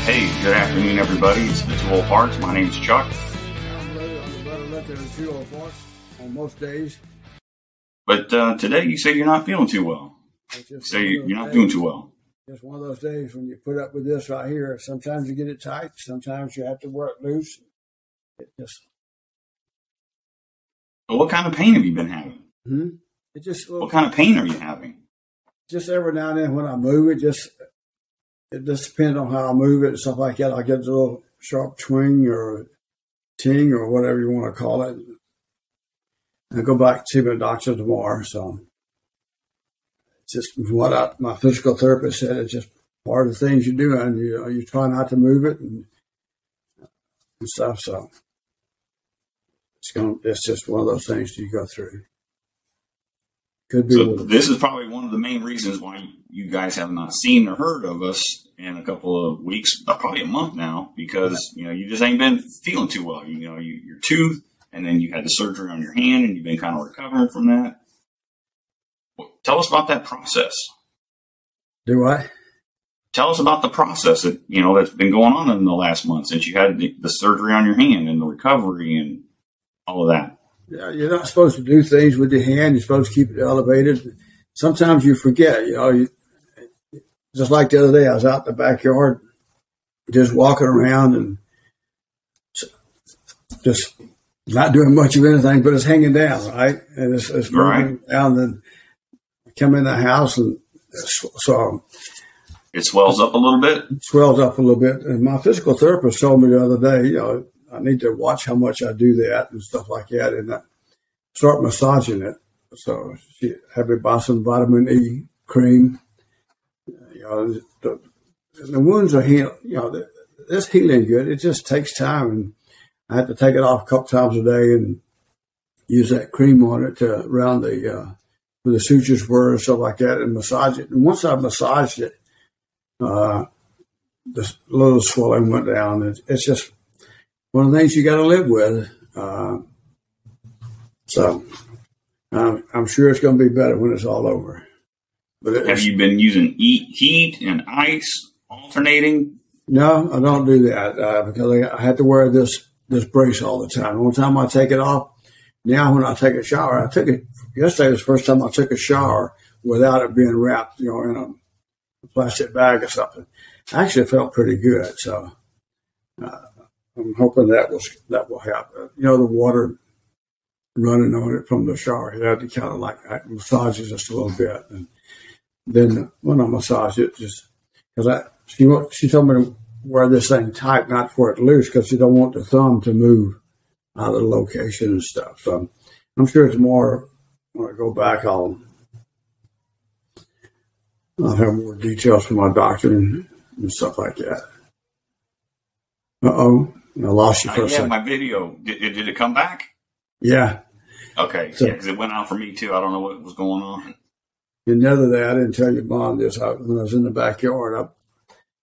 Hey, good afternoon, everybody. It's the Two Old Farts. My name's Chuck. I'm the better looking of the Two Old Farts on most days. But today you say you're not feeling too well. So you're not doing too well. Just one of those days when you put up with this right here. Sometimes you get it tight. Sometimes you have to wear it loose. But what kind of pain have you been having? What kind of pain are you having? Just every now and then when I move it, it just depends on how I move it and stuff like that. I get a little sharp twing or ting or whatever you want to call it. I go back to see my doctor tomorrow. So it's just what my physical therapist said. It's just part of the things you do, and you try not to move it and stuff. So it's just one of those things you go through. Could be. So this is probably one of the main reasons why you guys have not seen or heard of us in a couple of weeks, probably a month now, because you just ain't been feeling too well. Your tooth, and then you had the surgery on your hand, and you've been kind of recovering from that. Tell us about that process. Do I? Tell us about the process that that's been going on in the last month since you had the surgery on your hand and the recovery and all of that. Yeah, you're not supposed to do things with your hand. You're supposed to keep it elevated. Sometimes you forget. Just like the other day, I was out in the backyard, just walking around and just not doing much of anything, but it's hanging down, right? And it's moving down. Then I come in the house and so it swells up a little bit. It swells up a little bit. And my physical therapist told me the other day, I need to watch how much I do that and stuff like that, and I start massaging it. So she had me buy some vitamin E cream. The wounds are healing. It's healing good. It just takes time, and I had to take it off a couple times a day and use that cream on it to around where the sutures were and stuff like that, and massage it. And once I massaged it, the little swelling went down. It's just one of the things you got to live with. So I'm sure it's going to be better when it's all over. But have you been using heat and ice alternating? No, I don't do that because I have to wear this brace all the time. One time I take it off. Now when I take a shower, yesterday was the first time I took a shower without it being wrapped, in a plastic bag or something. I actually felt pretty good. So I'm hoping that will help. The water running on it from the shower, you have to kind of massage it just a little bit. And then when I massage it, just because she told me to wear this thing tight, not for it loose, because you don't want the thumb to move out of the location and stuff. So I'm sure it's more when I go back, I'll have more details from my doctor and stuff like that. Uh-oh. I lost you for a second. My video. Did it come back? Yeah. Okay. So, because it went out for me too. I don't know what was going on. And the other day, I didn't tell your mom this. When I was in the backyard,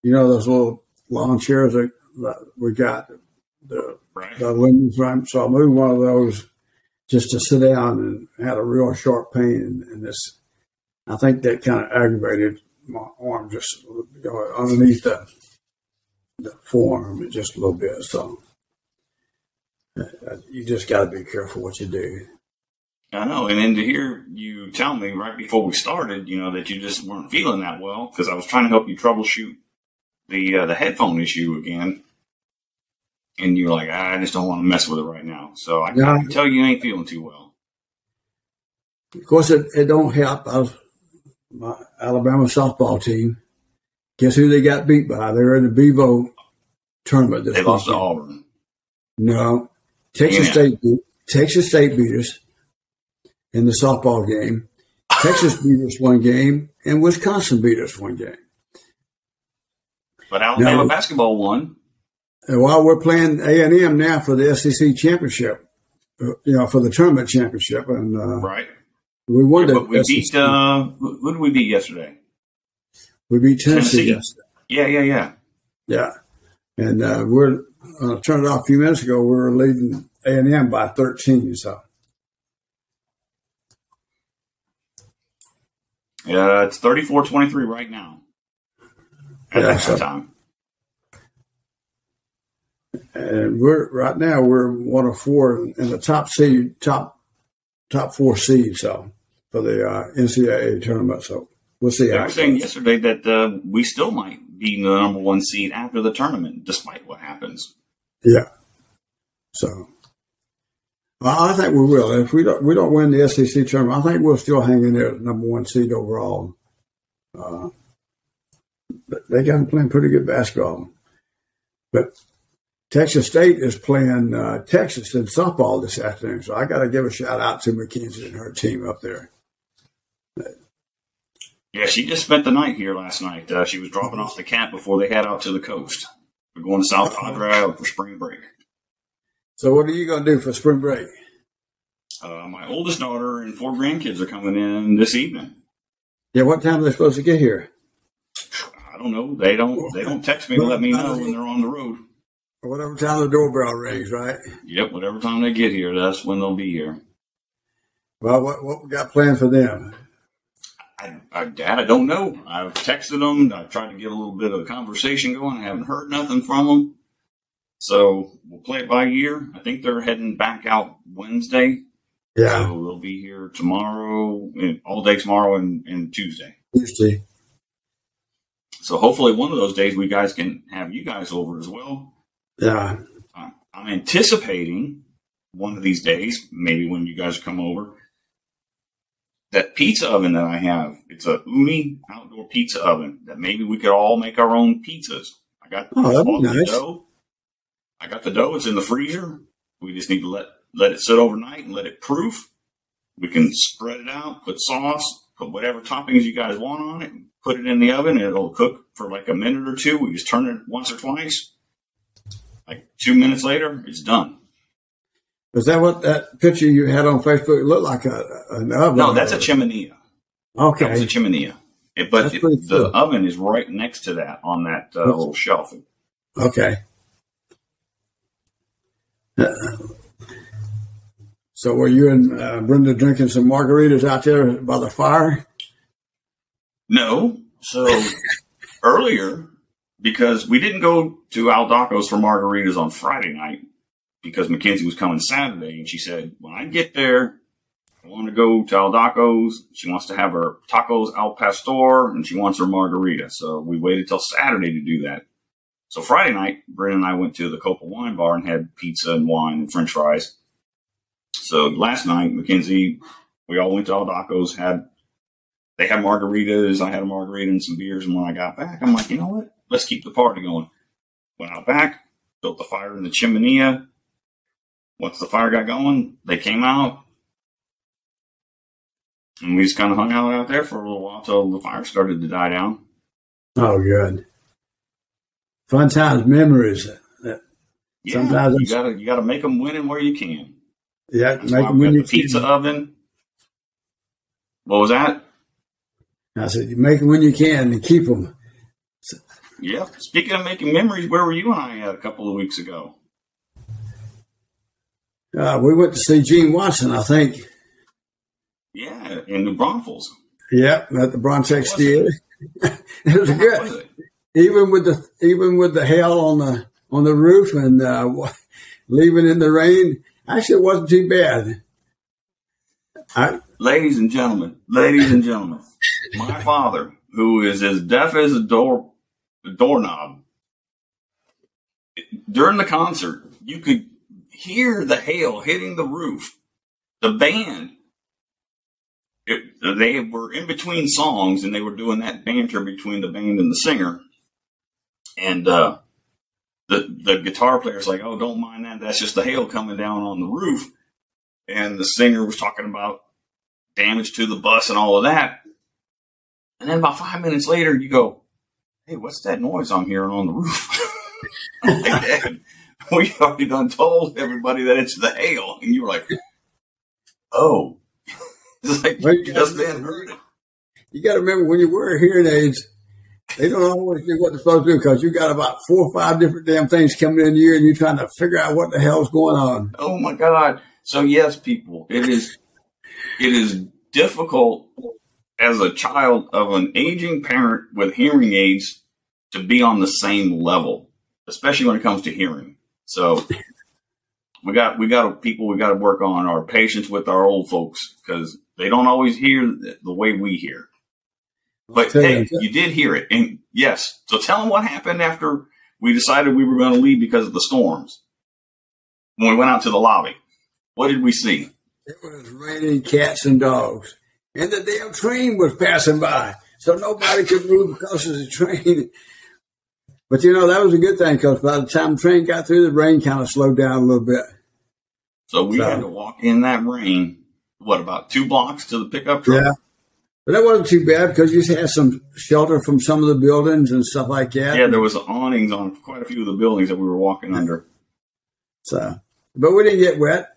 those little lawn chairs that we got, the lemons, right? So I moved one of those just to sit down and had a real sharp pain. And I think that kind of aggravated my arm just underneath the forearm just a little bit. So you just got to be careful what you do. I know. And then to hear you tell me right before we started, that you just weren't feeling that well, because I was trying to help you troubleshoot the headphone issue again. And you're like, I just don't want to mess with it right now. So I can tell you ain't feeling too well. Of course, it don't help. My Alabama softball team, guess who they got beat by? They're in the Bevo tournament this weekend. They lost to Auburn. No. Texas State beat us in the softball game. Texas beat us one game, and Wisconsin beat us one game. But Alabama basketball won. And while we're playing A&M now for the SEC championship, for the tournament championship, and right, we won but we beat. Who did we beat yesterday? We beat Tennessee yesterday. Yeah. And we're turned it off a few minutes ago. We were leading A&M by 13. So it's 34-23 right now. At that time. And we're one of four in the top four seeds, so for the NCAA tournament. So we'll see. They were saying yesterday that we still might be the number one seed after the tournament, despite what happens. Yeah. So I think we will. If we don't win the SEC tournament, I think we'll still hang in there at number one seed overall. They got them playing pretty good basketball, but Texas State is playing Texas in softball this afternoon, so I got to give a shout out to Mackenzie and her team up there. Yeah, she just spent the night here last night. She was dropping off the cat before they head out to the coast. We're going to South Padre for spring break. So what are you going to do for spring break? My oldest daughter and 4 grandkids are coming in this evening. Yeah, what time are they supposed to get here? I don't know. They don't text me to let me know when they're on the road. Whatever time the doorbell rings, right? Yep, whatever time they get here, that's when they'll be here. Well, what we got planned for them? Dad, I don't know. I've texted them. I've tried to get a little bit of a conversation going. I haven't heard nothing from them. So we'll play it by ear. I think they're heading back out Wednesday. Yeah. So they'll be here tomorrow, all day tomorrow and Tuesday. Tuesday. So hopefully one of those days we guys can have you guys over as well. Yeah. I'm anticipating one of these days, maybe when you guys come over, that pizza oven that I have. It's a Uni outdoor pizza oven that maybe we could all make our own pizzas. I got the dough. I got the dough. It's in the freezer. We just need to let it sit overnight and let it proof. We can spread it out, put sauce, put whatever toppings you guys want on it, put it in the oven, and it'll cook for like a minute or two. We just turn it once or twice. Like 2 minutes later, it's done. Is that what that picture you had on Facebook looked like? An oven? No, that's a chimenea. Okay. That was a chimenea. But the oven is right next to that on that little shelf. Okay. So were you and Brenda drinking some margaritas out there by the fire? No. So earlier, because we didn't go to Aldaco's for margaritas on Friday night, because Mackenzie was coming Saturday, and she said, when I get there, I want to go to Aldaco's. She wants to have her tacos al pastor, and she wants her margarita. So we waited till Saturday to do that. So Friday night, Brenda and I went to the Copa Wine Bar and had pizza and wine and french fries. So last night, Mackenzie, we all went to Aldaco's, they had margaritas, I had a margarita and some beers, and when I got back, I'm like, you know what? Let's keep the party going. Went out back, built the fire in the chimenea. Once the fire got going, they came out, and we just kind of hung out there for a little while till the fire started to die down. Oh, good. Fun times, memories. Yeah, sometimes you gotta make them winning where you can. Yeah, that's make them when you can. Pizza oven. What was that? I said, you make them when you can and keep them. Yeah. Speaking of making memories, where were you and I at a couple of weeks ago? We went to see Gene Watson, I think. Yeah, in the Braunfels. Yep, at the Braunfels Theater. It was good. Was it? Even with the hail on the roof and leaving in the rain, actually it wasn't too bad. Ladies and gentlemen, my father, who is as deaf as a doorknob, during the concert, you could hear the hail hitting the roof. The band, they were in between songs, and they were doing that banter between the band and the singer. And the guitar player's like, oh, don't mind that. That's just the hail coming down on the roof. And the singer was talking about damage to the bus and all of that. And then about 5 minutes later, you go, hey, what's that noise I'm hearing on the roof? I'm like, Dad, we already done told everybody that it's the hail. And you were like, oh. It's like, you just then heard it. You got to remember, when you wear hearing aids, they don't always do what they're supposed to do, because you got about 4 or 5 different damn things coming in here, and you're trying to figure out what the hell's going on. Oh, my God. So, yes, people, it is difficult as a child of an aging parent with hearing aids to be on the same level, especially when it comes to hearing. So we got to work on our patience with our old folks because they don't always hear the way we hear. But hey, you did hear it. And yes. So tell them what happened after we decided we were going to leave because of the storms. When we went out to the lobby, what did we see? It was raining cats and dogs. And the damn train was passing by. So nobody could move because of the train. But, that was a good thing because by the time the train got through, the rain kind of slowed down a little bit. So we had to walk in that rain, about 2 blocks to the pickup truck? Yeah. But that wasn't too bad because you had some shelter from some of the buildings and stuff like that. Yeah, there was awnings on quite a few of the buildings that we were walking under. So, but we didn't get wet.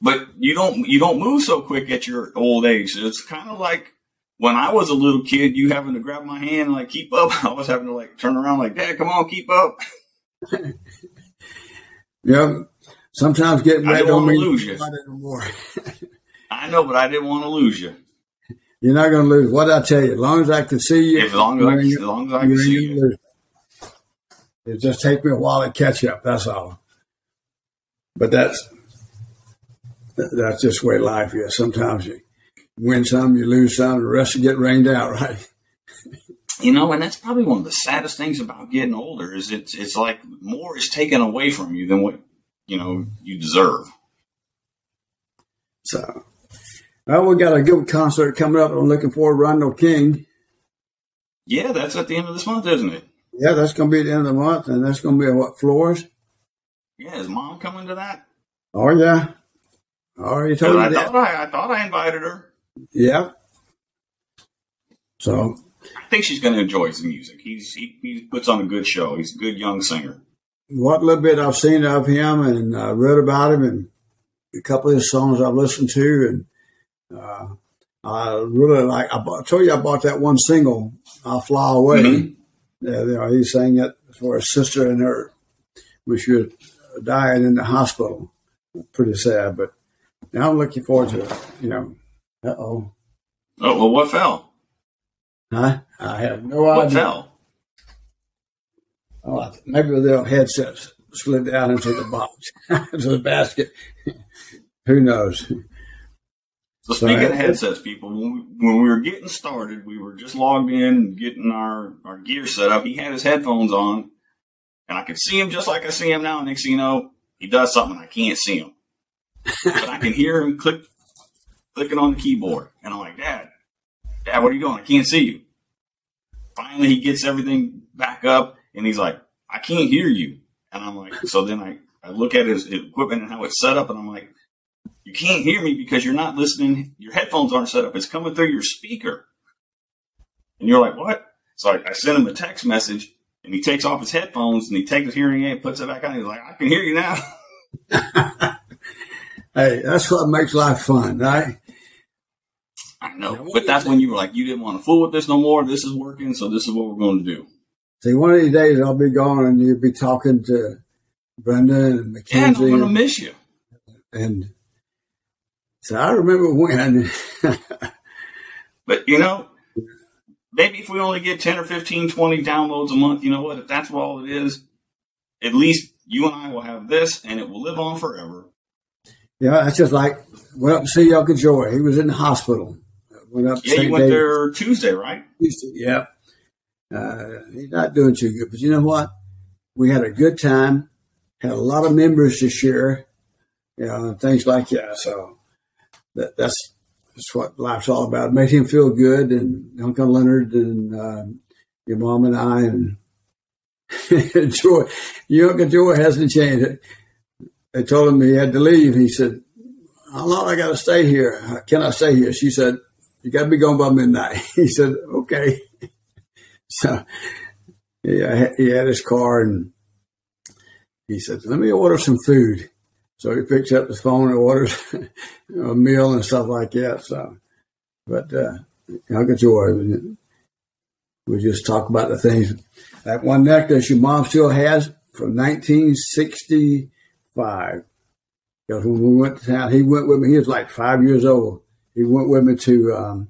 But you don't move so quick at your old age. It's kind of like when I was a little kid, you having to grab my hand and keep up. I was having to turn around Dad, come on, keep up. Yeah. Sometimes getting wet don't mean lose you. Anymore. I know, but I didn't want to lose you. You're not going to lose. What did I tell you? As long as I can see you. As long as I can see you. It just takes me a while to catch up. That's all. But that's just the way life is. Sometimes you win some, you lose some, the rest you get rained out, right? And that's probably one of the saddest things about getting older is it's like more is taken away from you than what, you deserve. So, well, we got a good concert coming up. I'm looking forward to Ronald King. Yeah, that's at the end of this month, isn't it? Yeah, that's going to be at the end of the month, and that's going to be Flores? Yeah, is Mom coming to that? Oh, yeah. I already told you that. I thought I invited her. Yeah. So I think she's going to enjoy his music. He puts on a good show. He's a good young singer. What little bit I've seen of him and read about him and a couple of his songs I've listened to, and I really like. I told you I bought that one single, "I'll Fly Away." Mm-hmm. He sang it for his sister and her when she was dying in the hospital. Pretty sad, but now I'm looking forward to it. Oh, well, what fell? Huh? I have no idea. What fell? Oh, maybe the headsets slid down into the box, into the basket. Who knows? So speaking of headsets, people, when we were getting started, we were just logged in, getting our gear set up. He had his headphones on, and I could see him just like I see him now. Next thing you know, he does something, I can't see him. But I can hear him clicking on the keyboard. And I'm like, Dad, what are you doing? I can't see you. Finally, he gets everything back up, and he's like, I can't hear you. And I'm like, so then I look at his equipment and how it's set up, and I'm like, you can't hear me because you're not listening. Your headphones aren't set up. It's coming through your speaker. And you're like, what? So I sent him a text message, and he takes off his headphones, and he takes his hearing aid, puts it back on. He's like, I can hear you now. Hey, that's what makes life fun, right? I know. But that's when you were like, you didn't want to fool with this no more. This is working, so this is what we're going to do. See, one of these days I'll be gone, and you'll be talking to Brenda and Mackenzie. Yeah, I'm going to miss you. And so I remember when. But, maybe if we only get 10 or 15, 20 downloads a month, you know what? If that's all it is, at least you and I will have this, and it will live on forever. Yeah, that's just like, went up to see Uncle Joey. He was in the hospital. Went up yeah, you went there Tuesday, right? Tuesday, yeah. He's not doing too good. But you know what? We had a good time. Had a lot of members to share. Things like that. So that's what life's all about. It made him feel good, and Uncle Leonard and your mom and I and Joy. Your Uncle Joy hasn't changed. They told him he had to leave. He said, how long I got to stay here? Can I stay here? She said, you got to be gone by midnight. He said, okay. So he had his car, and he said, let me order some food. So he picks up his phone and orders a meal and stuff like that. So, but Uncle Joy, we just talk about the things. That one necklace your mom still has from 1965. Because when we went to town, he went with me. He was like 5 years old. He went with me to,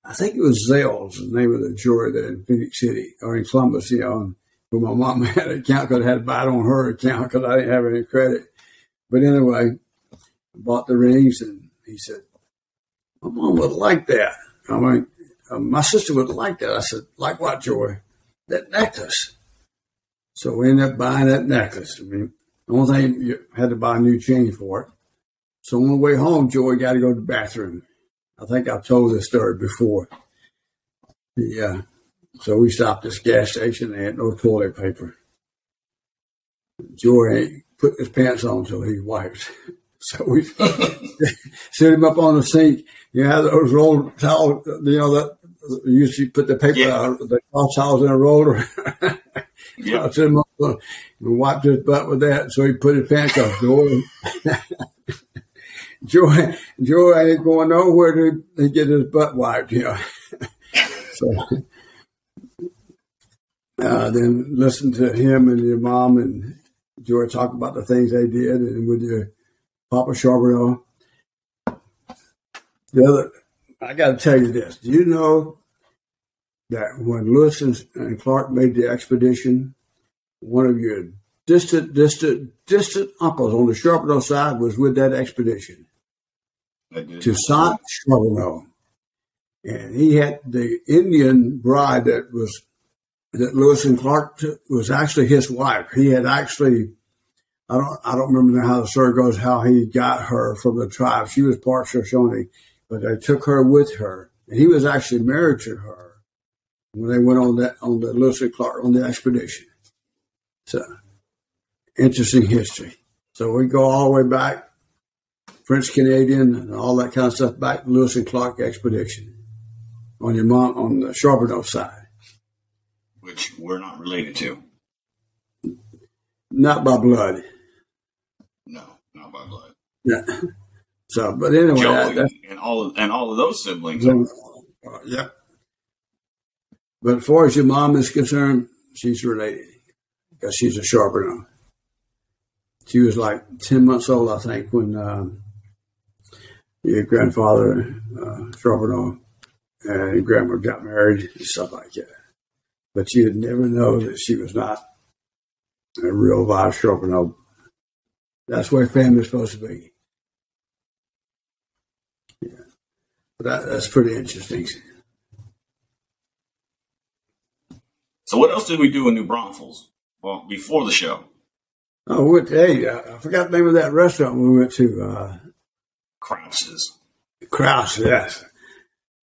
I think it was Zales, the name of the jewelry there in Phoenix City or in Columbus, and But my mom had an account because I had to buy it on her account because I didn't have any credit. But anyway, I bought the rings, and he said, my mom would like that. I mean, my sister would like that. I said, like what, Joy? That necklace. So we ended up buying that necklace. I mean, the only thing, you had to buy a new chain for it. So on the way home, Joy got to go to the bathroom. I think I've told this story before. Yeah. So we stopped at this gas station. They had no toilet paper. Joy ain't put his pants on until he wiped. So we set him up on the sink. You have those roll towels, that you usually put the paper out, the cloth towels in a roller. So I set him up and wiped his butt with that. So he put his pants off. Joy ain't going nowhere to get his butt wiped, So then listen to him and your mom and Joy talk about the things they did, and with your Papa Charbonneau. I got to tell you this. Do you know that when Lewis and Clark made the expedition, one of your distant uncles on the Charbonneau side was with that expedition? Toussaint Charbonneau. And he had the Indian bride that Lewis and Clark was actually his wife. He had actually, I don't remember how the story goes, how he got her from the tribe. She was part Shoshone, but they took her with her. And he was actually married to her when they went on the Lewis and Clark, on the expedition. So, interesting history. So we go all the way back, French Canadian and all that kind of stuff, back to Lewis and Clark expedition on your mom, on the Charbonneau side. Which we're not related to. Not by blood. No, not by blood. Yeah. So, but anyway, Joey and all of those siblings. Yep. But as far as your mom is concerned, she's related because she's a Charbonneau. She was like 10 months old, I think, when your grandfather Charbonneau and grandma got married and stuff like that. But you'd never know that she was not a real live Charbonneau. That's where family's supposed to be. Yeah. But that's pretty interesting. So what else did we do in New Braunfels? Well, before the show. Oh, I forgot the name of that restaurant we went to. Krause's. Krause, yes.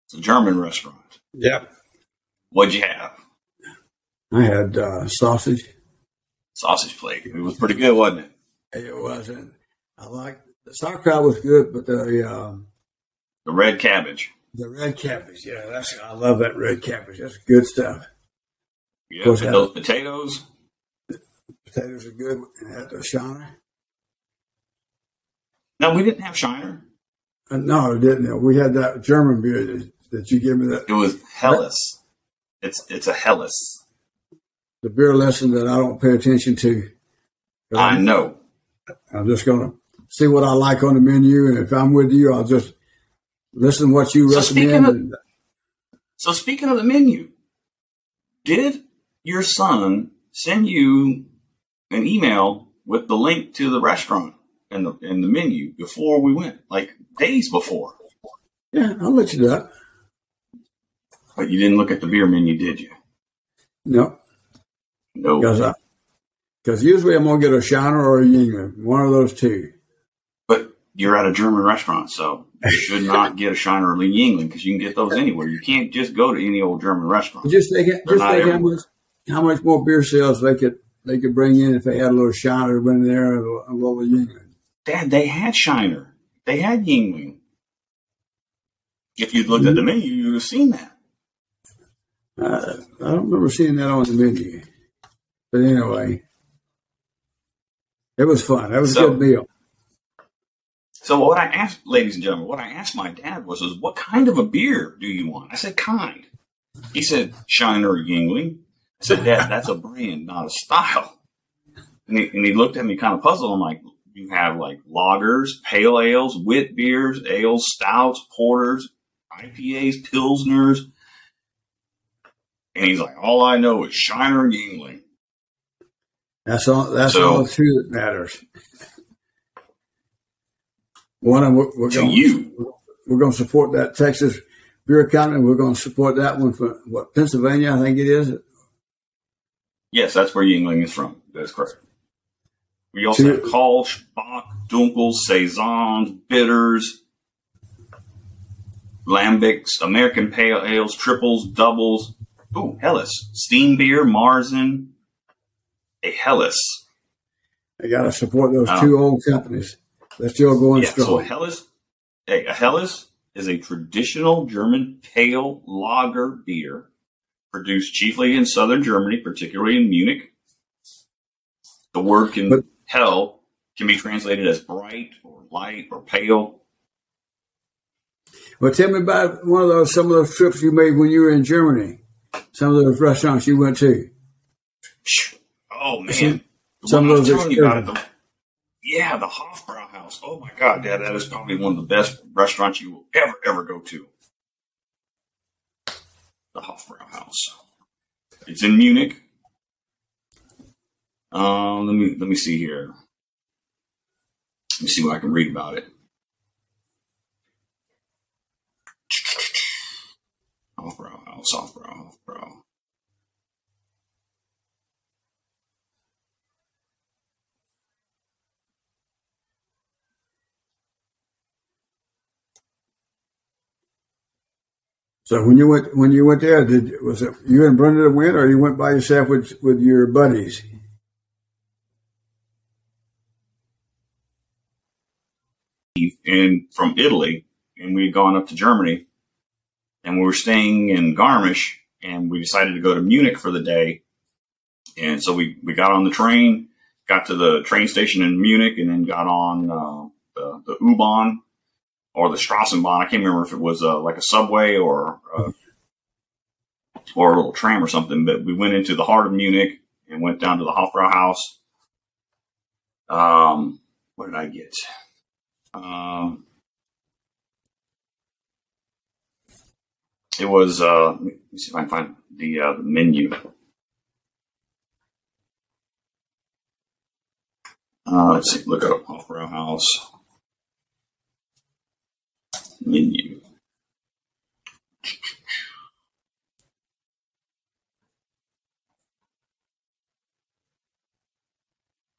It's a German restaurant. Yep. What'd you have? I had sausage. Sausage plate. It was pretty good, wasn't it? It wasn't. I liked the sauerkraut was good, but the red cabbage. The red cabbage, yeah, I love that red cabbage. That's good stuff. Yeah, and those potatoes. Potatoes are good, and had the Shiner. No, we didn't have Shiner. No, it didn't. We had that German beer that you gave me. That it was Helles. It's a Helles. The beer lesson that I don't pay attention to. I know. I'm just going to see what I like on the menu, and if I'm with you, I'll just listen to what you recommend. So speaking of the menu, did your son send you an email with the link to the restaurant and the menu before we went, like days before? Yeah, I'll let you do that. But you didn't look at the beer menu, did you? No. No. Because usually I'm going to get a Shiner or a Yingling, one of those two. But you're at a German restaurant, so you should not get a Shiner or a Yingling because you can get those anywhere. You can't just go to any old German restaurant. Just think how much more beer sales they could bring in if they had a little Shiner in there and a little Yingling. Dad, they had Shiner. They had Yingling. If you'd looked at the menu, you'd have seen that. I don't remember seeing that on the menu. But anyway, it was fun. That was a good meal. So what I asked, ladies and gentlemen, what I asked my dad was what kind of a beer do you want? I said, kind. He said, Shiner or Yingling. I said, Dad, that's a brand, not a style. And he looked at me kind of puzzled. I'm like, you have like lagers, pale ales, wit beers, ales, stouts, porters, IPAs, pilsners. And he's like, all I know is Shiner and Yingling. That's all. That's all the two that matters. One of them we're going to support that Texas beer company. We're going to support that one for Pennsylvania, I think it is. Yes, that's where Yuengling is from. That's correct. We also have Kolsch, Bock, Dunkels, Saisons, bitters, lambics, American pale ales, triples, doubles. Ooh, Helles, steam beer, Marzen, a Helles. I got to support those two old companies. They're still going strong. So a Helles is a traditional German pale lager beer produced chiefly in southern Germany, particularly in Munich. The word hell can be translated as bright or light or pale. Well, tell me about some of those trips you made when you were in Germany. Some of those restaurants you went to. Oh man, some of those experiences. Yeah, the Hofbrauhaus. Oh my God, Dad, that is probably one of the best restaurants you will ever go to. The Hofbrauhaus. It's in Munich. Let me see here. Let me see what I can read about it. Hofbrau. So when you went there, was it you and Brenda that went, or you went by yourself with your buddies? And from Italy, and we had gone up to Germany, and we were staying in Garmisch, and we decided to go to Munich for the day. And so we got on the train, got to the train station in Munich, and then got on the U-Bahn or the Strassenbahn. I can't remember if it was like a subway or a little tram or something, but we went into the heart of Munich and went down to the Hofbrauhaus. What did I get? It was, let me see if I can find the menu. Let's see, look up Hofbrauhaus menu.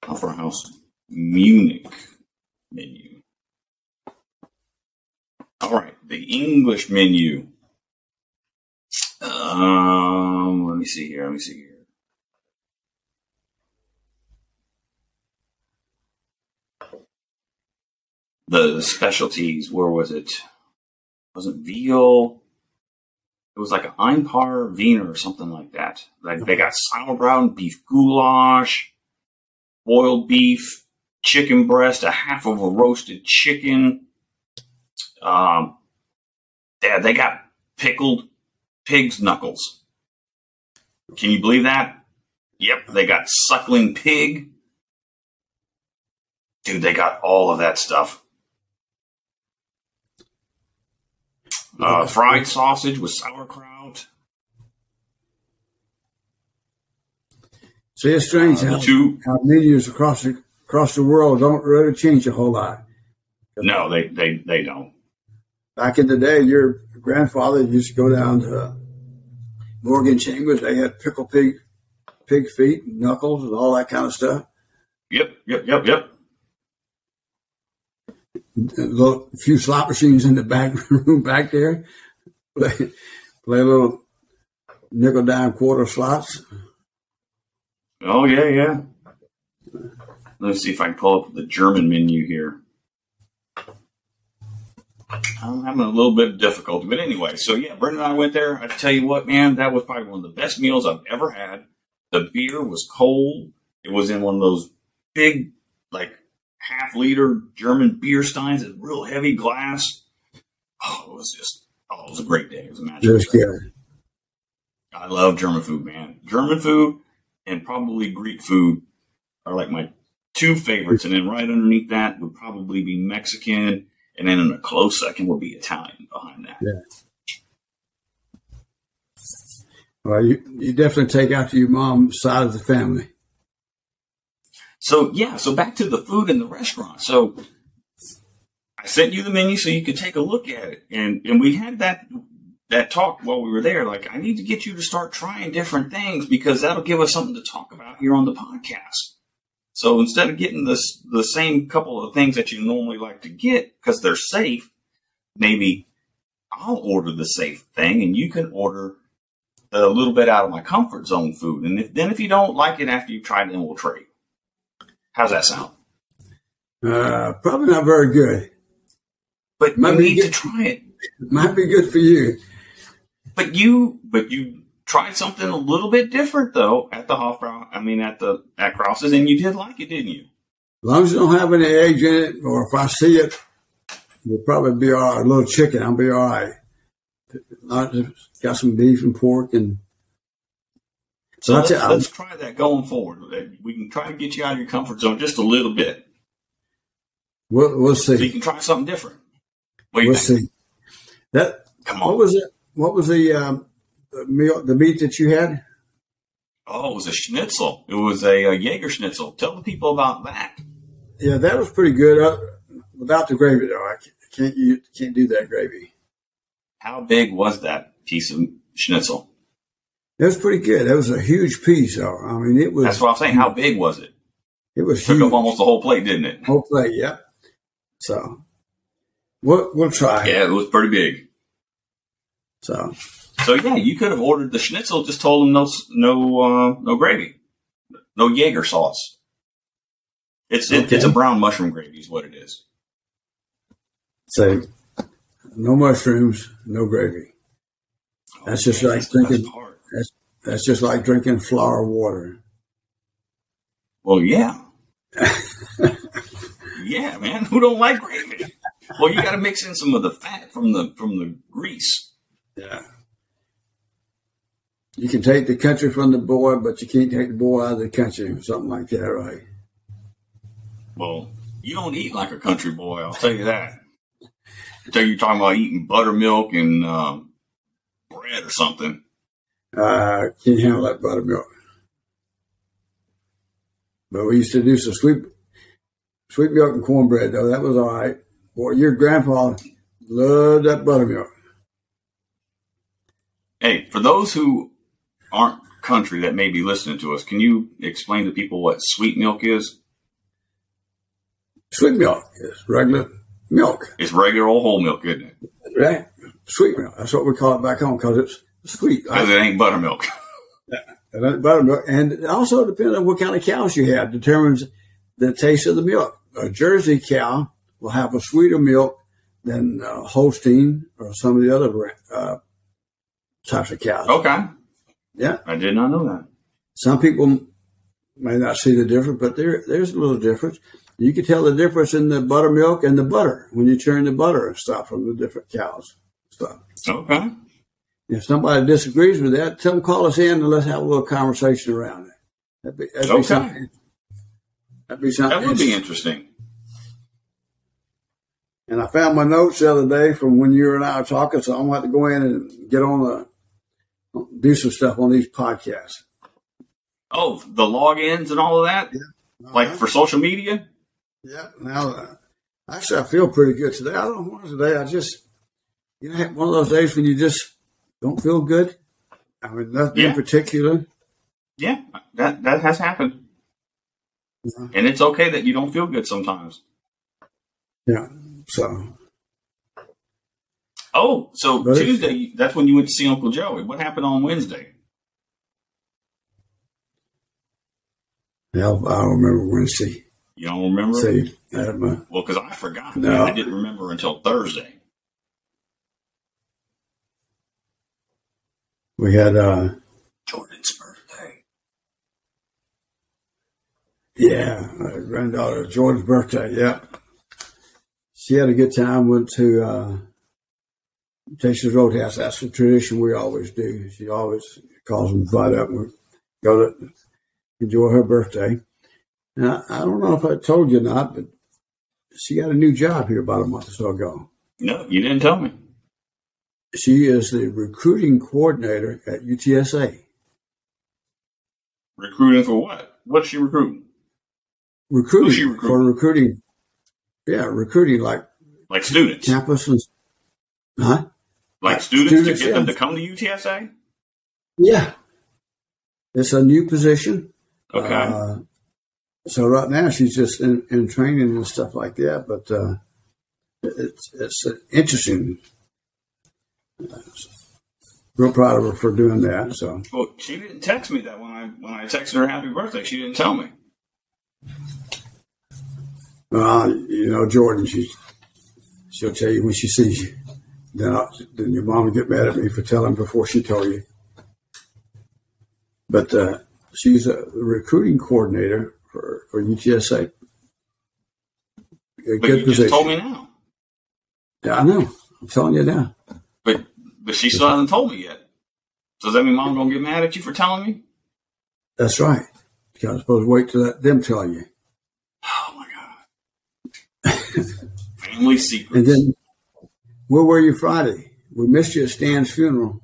Hofbrauhaus Munich menu. All right, the English menu. Let me see here. The specialties, where was it? Wasn't veal? It was like an Einpaar Wiener or something like that. Like they got sauerbraten, beef goulash, boiled beef, chicken breast, a half of a roasted chicken. They got pickled pig's knuckles. Can you believe that? Yep, they got suckling pig. Dude, they got all of that stuff. Fried sausage with sauerkraut. See, it's strange how menus across the world don't really change a whole lot. No, they don't. Back in the day, your grandfather used to go down to Morgan Chambers. They had pickled pig feet, and knuckles, and all that kind of stuff. Yep. A few slot machines in the back room back there. Play a little nickel, dime, quarter slots. Oh, yeah. Let's see if I can pull up the German menu here. I'm having a little bit of difficulty. But anyway, so yeah, Brenda and I went there. I tell you what, man, that was probably one of the best meals I've ever had. The beer was cold. It was in one of those big, like, half-liter German beer steins, a real heavy glass. It was a great day. It was a magical day. I love German food, man. German food and probably Greek food are like my two favorites. And then right underneath that would probably be Mexican. And then in a close second would be Italian behind that. Yeah. Well, you definitely take after your mom's side of the family. So back to the food in the restaurant. So I sent you the menu so you could take a look at it. And we had that talk while we were there. Like, I need to get you to start trying different things because that'll give us something to talk about here on the podcast. So instead of getting the same couple of things that you normally like to get because they're safe, maybe I'll order the safe thing and you can order a little bit out of my comfort zone food. And if you don't like it after you've tried it, then we'll trade. How's that sound? Probably not very good. But you need to try it. It might be good for you. But you tried something a little bit different though at the at Krause's, and you did like it, didn't you? As long as you don't have any eggs in it, or if I see it, we'll probably be all right. A little chicken, I'll be all right. Got some beef and pork, and so let's try that going forward. We can try to get you out of your comfort zone just a little bit. We'll see. So you can try something different. We'll see. Come on. What was it? What was the meat that you had? Oh, it was a schnitzel. It was a Jaeger schnitzel. Tell the people about that. Yeah, that was pretty good. Without the gravy, though, you can't do that gravy. How big was that piece of schnitzel? It was pretty good. That was a huge piece, though. I mean, it was. That's what I'm saying. How big was it? It was Took huge. up almost the whole plate, didn't it? Whole plate, yeah. So we'll try. Yeah, it was pretty big. So yeah, you could have ordered the schnitzel. Just told them no gravy, no Jaeger sauce. It's a brown mushroom gravy, is what it is. Say no mushrooms, no gravy. That's just like drinking. That's just like drinking flour water. Well, yeah. Yeah, man. Who don't like gravy? Well, you got to mix in some of the fat from the grease. Yeah. You can take the country from the boy, but you can't take the boy out of the country, or something like that, right? Well, you don't eat like a country boy, I'll tell you that. Until you're talking about eating buttermilk and bread or something. Can't handle that buttermilk. But we used to do some sweet milk and cornbread, though. That was all right. Boy, your grandpa loved that buttermilk. Hey, for those who aren't country that may be listening to us, can you explain to people what sweet milk is? Sweet milk is regular milk. It's regular old whole milk, isn't it? Right? Sweet milk. That's what we call it back home because it's sweet. Because it ain't buttermilk. Buttermilk. And it also depends on what kind of cows you have, determines the taste of the milk. A Jersey cow will have a sweeter milk than Holstein or some of the other types of cows. Okay. Yeah. I did not know that. Some people may not see the difference, but there's a little difference. You can tell the difference in the buttermilk and the butter when you churn the butter and stuff from the different cows. Stuff. Okay. If somebody disagrees with that, tell them call us in and let's have a little conversation around it. That'd be something. That'd be something. That would be interesting. And I found my notes the other day from when you and I were talking, so I'm going to have to go in and get on do some stuff on these podcasts. Oh, the logins and all of that? Yeah. Like for social media? Yeah. Now, actually, I feel pretty good today. I don't know what today. I just, one of those days when you just don't feel good. I mean, nothing in particular. Yeah, that has happened. Yeah. And it's okay that you don't feel good sometimes. Yeah. So Tuesday, that's when you went to see Uncle Joey. What happened on Wednesday? Hell, I don't remember Wednesday. You don't remember? Well, because I forgot. No. I didn't remember until Thursday. We had Jordan's birthday. Yeah, my granddaughter Jordan's birthday. Yeah. She had a good time. Went to Texas Roadhouse. That's the tradition we always do. She always calls them, invite up, and we go to enjoy her birthday. Now, I don't know if I told you or not, but she got a new job here about a month or so ago. No, you didn't tell me. She is the recruiting coordinator at UTSA. Recruiting for what? What's she recruiting? recruiting for recruiting. Yeah, recruiting like students, campus and like students to get them to come to UTSA. Yeah, it's a new position. Okay. So right now she's just in training and stuff like that, but it's interesting. Real proud of her for doing that. So, well, she didn't text me that when I texted her happy birthday. She didn't tell me. Jordan, she'll tell you when she sees you. Then your mom will get mad at me for telling before she told you. But she's a recruiting coordinator for UTSA. But you just told me now. Yeah, I know. I'm telling you now. But she still hasn't told me yet. So does that mean Mom gonna get mad at you for telling me? That's right. You're supposed to wait to let them tell you. Oh my God. Family secrets. And then, where were you Friday? We missed you at Stan's funeral.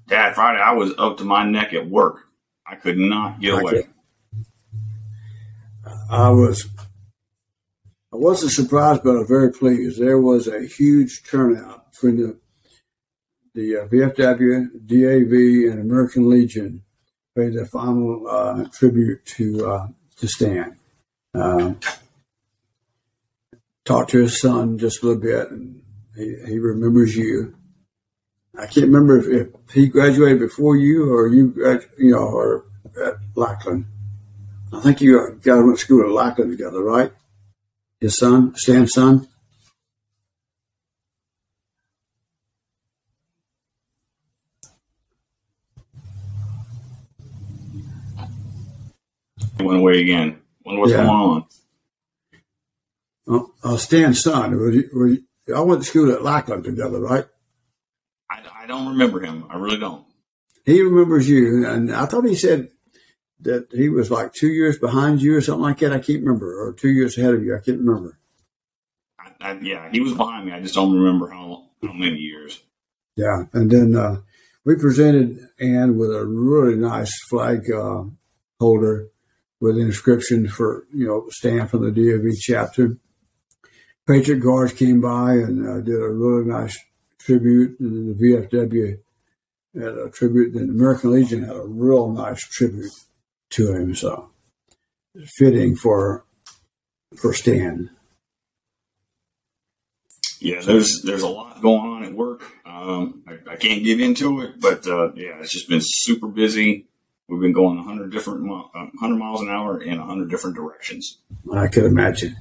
Dad, Friday I was up to my neck at work. I could not get away. I wasn't surprised, but I was very pleased. There was a huge turnout between the VFW, DAV, and American Legion paid their final tribute to Stan. Talked to his son just a little bit, and he remembers you. I can't remember if he graduated before you or or at Lackland. I think you guys went to school at Lackland together, right? His son, Stan's son. It went away again. Wonder what's going on. Stan's son. I went to school at Lackland together, right? I don't remember him. I really don't. He remembers you, and I thought he said that he was like 2 years behind you or something like that. I can't remember, or 2 years ahead of you. I can't remember. Yeah, he was behind me. I just don't remember how many years. Yeah, and then we presented Ann with a really nice flag holder with an inscription for, Stan from the DAV chapter. Patriot Guards came by and did a really nice tribute. And the VFW had a tribute. And the American Legion had a real nice tribute to him. So it's fitting for Stan. Yeah, there's a lot going on at work. I can't get into it, but it's just been super busy. We've been going 100 miles an hour in 100 different directions. I could imagine.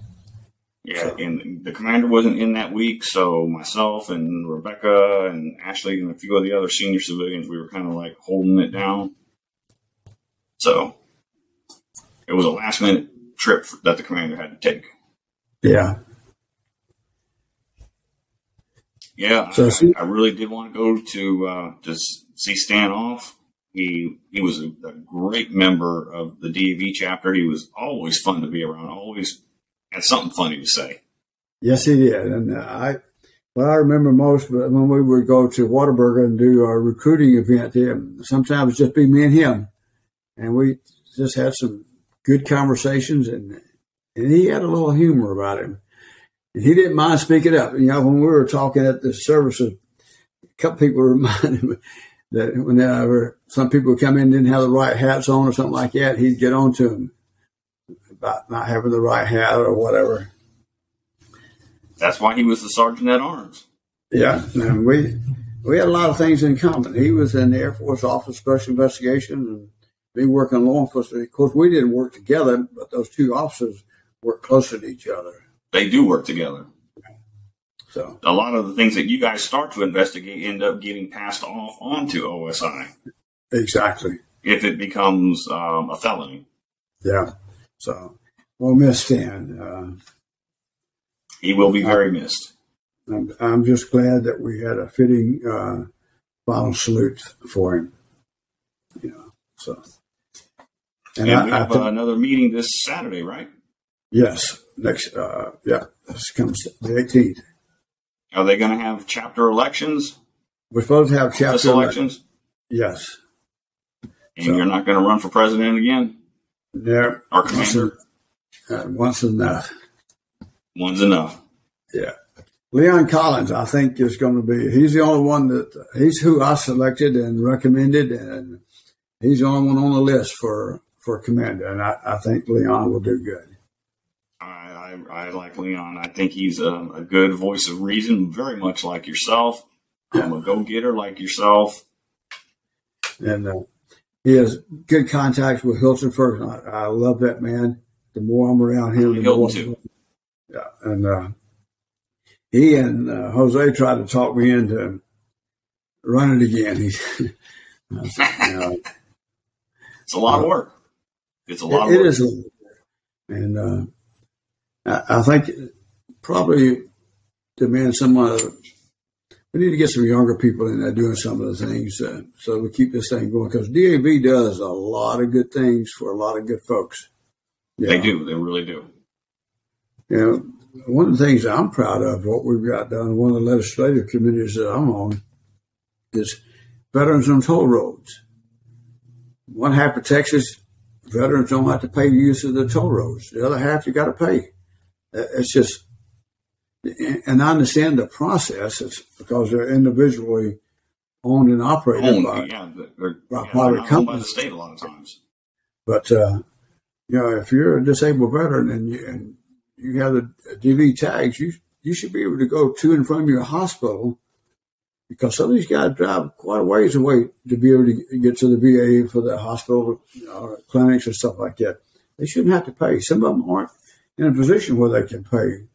Yeah, and the commander wasn't in that week, so myself and Rebecca and Ashley and a few of the other senior civilians, we were kind of like holding it down. So it was a last-minute trip that the commander had to take. Yeah. Yeah, so I really did want to go to see Stan off. He was a great member of the DAV chapter. He was always fun to be around, always had something funny to say. Yes, he did. And what I remember most, but when we would go to Whataburger and do our recruiting event, sometimes it'd just be me and him. And we just had some good conversations, and he had a little humor about him. And he didn't mind speaking up. When we were talking at the services, a couple people reminded me that whenever some people would come in and didn't have the right hats on or something like that, he'd get on to them about not having the right hat or whatever. That's why he was the sergeant at arms. Yeah, and we had a lot of things in common. He was in the Air Force Office of Special Investigation and me working in law enforcement. Of course, we didn't work together, but those two officers worked closer to each other. They do work together. So a lot of the things that you guys start to investigate end up getting passed off onto OSI. Exactly. If it becomes a felony. Yeah. So we'll miss Stan. He will be very missed. I'm just glad that we had a fitting final salute for him. So. And we have another meeting this Saturday, right? Yes. Next. This comes the 18th. Are they going to have chapter elections? We're supposed to have chapter elections. Yes. And you're not going to run for president again? Yeah. Or commander? Once enough. One's enough. Yeah. Leon Collins, I think, is going to be, he's the only one he's who I selected and recommended, and he's the only one on the list for commander, and I think Leon will do good. I like Leon. I think he's a good voice of reason, very much like yourself. I'm a go-getter like yourself. And he has good contacts with Hilton Ferguson. I love that man. The more I'm around him, the more. Too. Yeah, and he and Jose tried to talk me into running again. It's a lot of work. It's a lot of work. It is a lot of work. And I think probably demand we need to get some younger people in there doing some of the things so we keep this thing going, because DAV does a lot of good things for a lot of good folks. Yeah. They do. They really do. You know, one of the things I'm proud of, what we've got done, one of the legislative committees that I'm on, is veterans on toll roads. One half of Texas, veterans don't have to pay use of the toll roads. The other half, you got to pay. It's just, and I understand the process. It's because they're individually owned and operated by private companies. By the state a lot of times. But if you're a disabled veteran and you have the DV tags, you should be able to go to and from your hospital, because some of these guys drive quite a ways away to be able to get to the VA for the hospital, clinics and stuff like that. They shouldn't have to pay. Some of them aren't in a position where they can pay.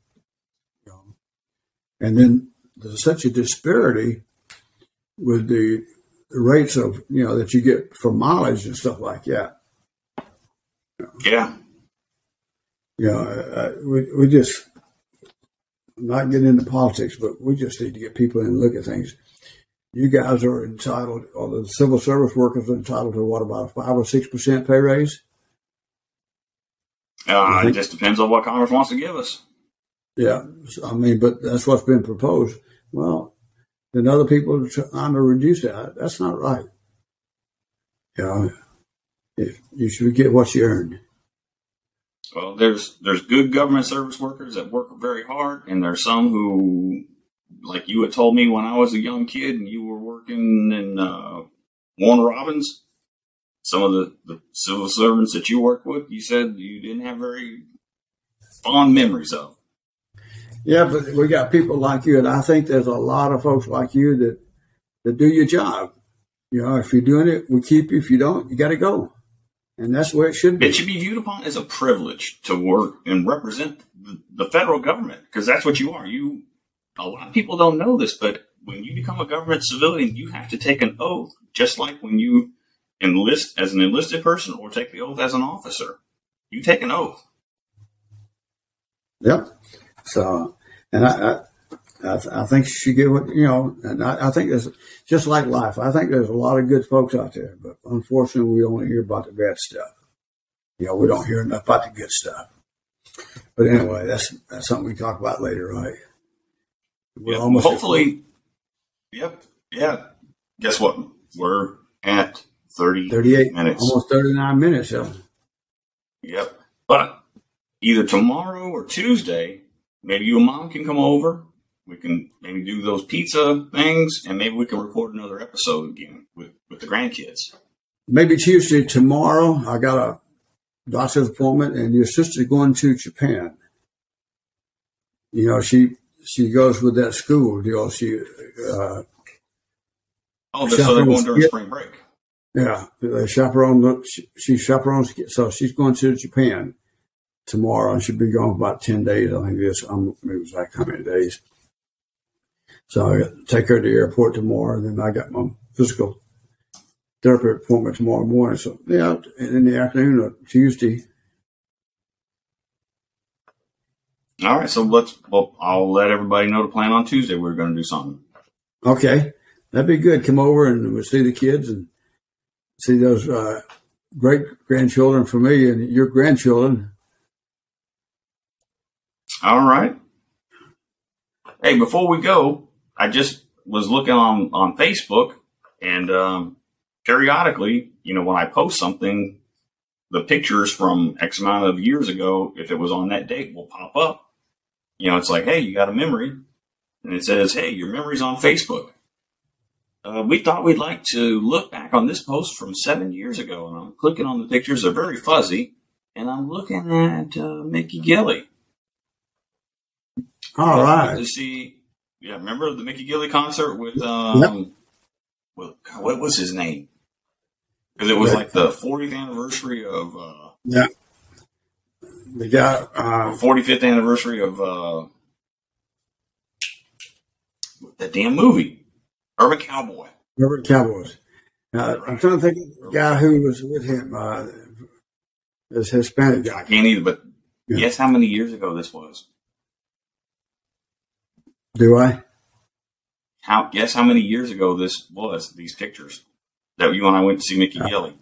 And then there's such a disparity with the rates of, that you get for mileage and stuff like that. Yeah. We just, I'm not getting into politics, but we just need to get people in and look at things. You guys are entitled, or the civil service workers are entitled to what, about a 5 or 6% pay raise? It just depends on what Congress wants to give us. Yeah, but that's what's been proposed. Well, then other people are trying to reduce that. That's not right. You should get what you earn. Well, there's good government service workers that work very hard, and there's some who, like you had told me when I was a young kid and you were working in Warner Robins, some of the civil servants that you worked with, you said you didn't have very fond memories of. Yeah, but we got people like you, and I think there's a lot of folks like you that do your job. If you're doing it, we keep you. If you don't, you got to go. And that's where it should be. It should be viewed upon as a privilege to work and represent the federal government, because that's what you are. A lot of people don't know this, but when you become a government civilian, you have to take an oath, just like when you enlist as an enlisted person or take the oath as an officer. You take an oath. Yep. So, and I think you should get what, and I think there's, just like life, I think there's a lot of good folks out there, but unfortunately we only hear about the bad stuff. We don't hear enough about the good stuff. But anyway, that's something we talk about later, right? We're almost hopefully. Yep. Yeah. Guess what? We're at 38 minutes. Almost 39 minutes. Yeah. Yep. But either tomorrow or Tuesday, maybe you and Mom can come over. We can maybe do those pizza things, and maybe we can record another episode again with the grandkids. Maybe Tuesday. Tomorrow, I got a doctor's appointment, and your sister's going to Japan. She goes with that school deal. So they're going during spring break. Yeah, they chaperone. She chaperones, so she's going to Japan tomorrow, and she'll be gone for about 10 days. I think maybe it was like how many days. So I got to take her to the airport tomorrow, and then I got my physical therapy appointment tomorrow morning. So in the afternoon or Tuesday. All right, so I'll let everybody know to plan on Tuesday. We're going to do something. Okay, that'd be good. Come over and we'll see the kids and see those great grandchildren for me and your grandchildren. All right. Hey, before we go, I just was looking on Facebook, and periodically, when I post something, the pictures from X amount of years ago, if it was on that date, will pop up. It's like, hey, you got a memory. And it says, hey, your memory's on Facebook. We thought we'd like to look back on this post from 7 years ago. And I'm clicking on the pictures. They're very fuzzy. And I'm looking at Mickey Gilley. All right. To see, remember the Mickey Gilley concert with, what was his name? Because it was like the 40th anniversary of, the guy, 45th anniversary of that damn movie, Urban Cowboy. Urban Cowboys. I'm trying to think of the guy who was with him, this Hispanic guy. I can't either, but guess how many years ago this was? Do I? Guess how many years ago this was, these pictures, that you and I went to see Mickey Gilley?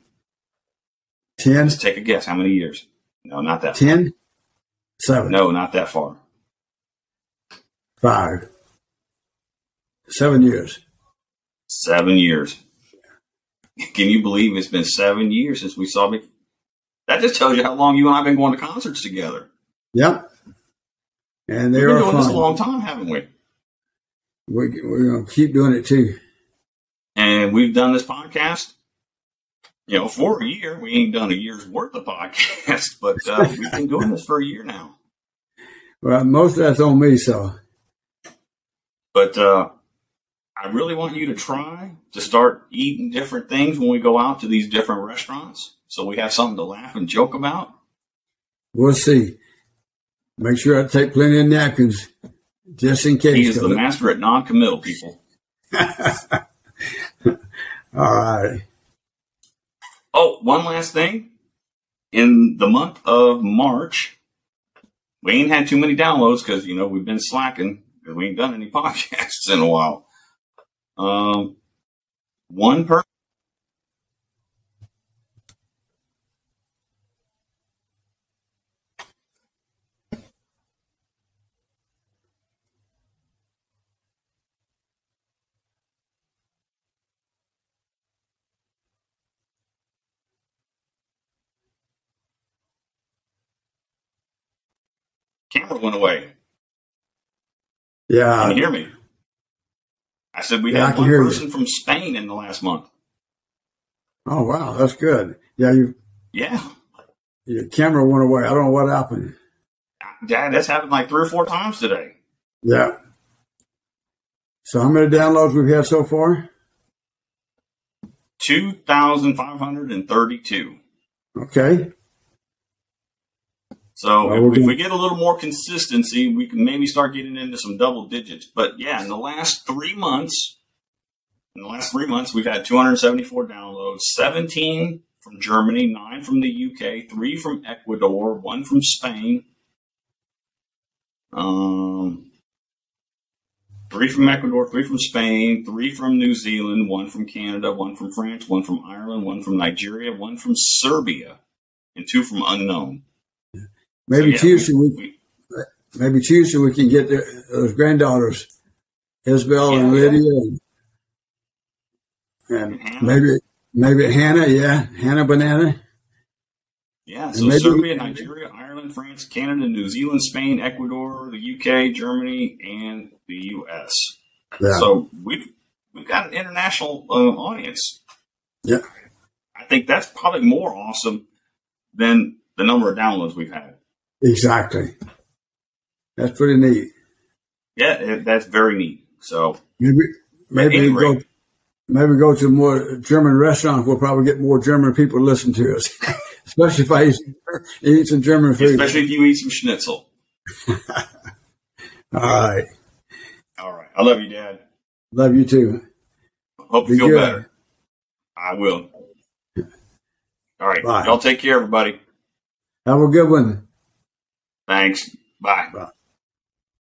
10? Just take a guess. How many years? No, not that 10? far. 7? No, not that far. 5? 7 years. 7 years. Can you believe it's been 7 years since we saw Mickey? That just tells you how long you and I have been going to concerts together. Yep. And We've they been are doing fun. this a long time, haven't we? We're going to keep doing it too. And we've done this podcast, for a year. We ain't done a year's worth of podcasts, but we've been doing this for a year now. Well, most of that's on me, so. But I really want you to try to start eating different things when we go out to these different restaurants, so we have something to laugh and joke about. We'll see. Make sure I take plenty of napkins, just in case. He is the master at non-committal, people. All right. Oh, one last thing. In the month of March, we ain't had too many downloads because, we've been slacking because we ain't done any podcasts in a while. One person. Camera went away. Yeah. Can you hear me? I said we had one person from Spain in the last month. Oh, wow. That's good. Yeah. Your camera went away. I don't know what happened. Dad, that's happened like 3 or 4 times today. Yeah. So how many downloads we've had so far? 2,532. Okay. So if we get a little more consistency, we can maybe start getting into some double digits. But in the last 3 months, we've had 274 downloads, 17 from Germany, 9 from the UK, 3 from Ecuador, 1 from Spain, 3 from Ecuador, 3 from Spain, 3 from New Zealand, 1 from Canada, 1 from France, 1 from Ireland, 1 from Nigeria, 1 from Serbia, and 2 from unknown. Maybe Tuesday we can get those granddaughters, Isabel and Lydia, and maybe Hannah. Yeah, Hannah Banana. Yeah, so Serbia, Nigeria, Ireland, France, Canada, New Zealand, Spain, Ecuador, the UK, Germany, and the US. Yeah. So we've got an international audience. Yeah, I think that's probably more awesome than the number of downloads we've had. Exactly. That's pretty neat. Yeah, that's very neat. So maybe go to more German restaurants. We'll probably get more German people to listen to us, especially if I eat some German food. Especially if you eat some schnitzel. All right. I love you, Dad. Love you too. Hope you feel better. I will. All right. Bye. Y'all take care, everybody. Have a good one. Thanks. Bye. Bye.